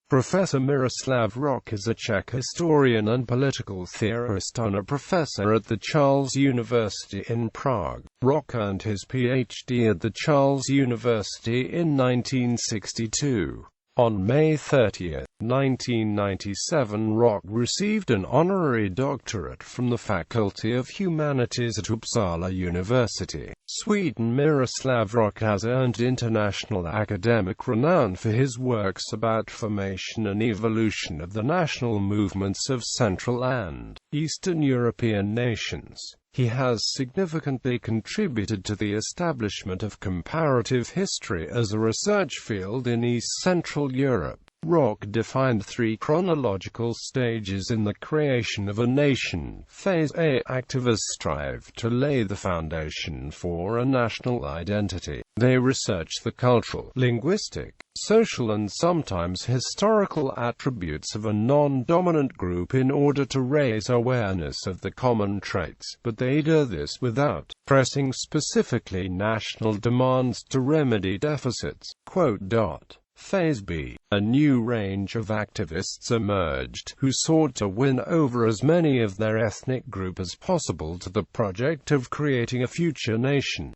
Professor Miroslav Hroch is a Czech historian and political theorist and a professor at the Charles University in Prague. Hroch earned his PhD at the Charles University in 1962. On May 30, 1997, Hroch received an honorary doctorate from the Faculty of Humanities at Uppsala University, Sweden. Miroslav Hroch has earned international academic renown for his works about formation and evolution of the national movements of Central and Eastern European nations. He has significantly contributed to the establishment of comparative history as a research field in East-Central Europe. Hroch defined three chronological stages in the creation of a nation. Phase A. Activists strive to lay the foundation for a national identity. They research the cultural, linguistic, social and sometimes historical attributes of a non-dominant group in order to raise awareness of the common traits, but they do this without pressing specifically national demands to remedy deficits. Phase B. A new range of activists emerged, who sought to win over as many of their ethnic group as possible to the project of creating a future nation.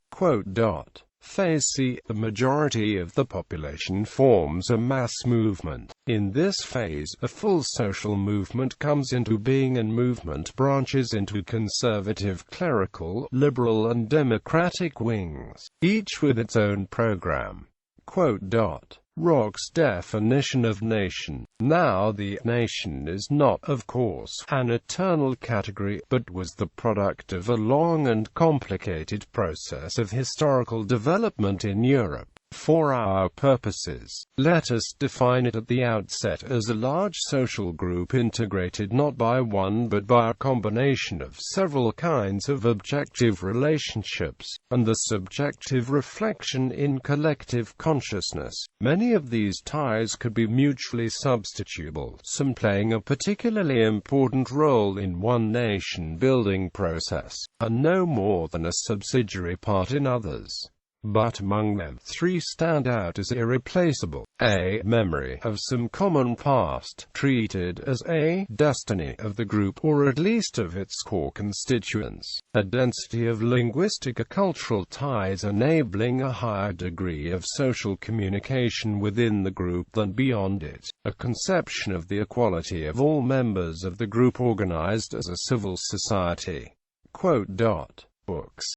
Phase C. The majority of the population forms a mass movement. In this phase, a full social movement comes into being and movement branches into conservative, clerical, liberal and democratic wings, each with its own program. Hroch's definition of nation. Now the nation is not, of course, an eternal category, but was the product of a long and complicated process of historical development in Europe. For our purposes, let us define it at the outset as a large social group integrated not by one but by a combination of several kinds of objective relationships, and the subjective reflection in collective consciousness. Many of these ties could be mutually substitutable, some playing a particularly important role in one nation-building process, and no more than a subsidiary part in others. But among them, three stand out as irreplaceable. A. Memory of some common past, treated as a destiny of the group, or at least of its core constituents. A density of linguistic or cultural ties enabling a higher degree of social communication within the group than beyond it. A conception of the equality of all members of the group organized as a civil society. Books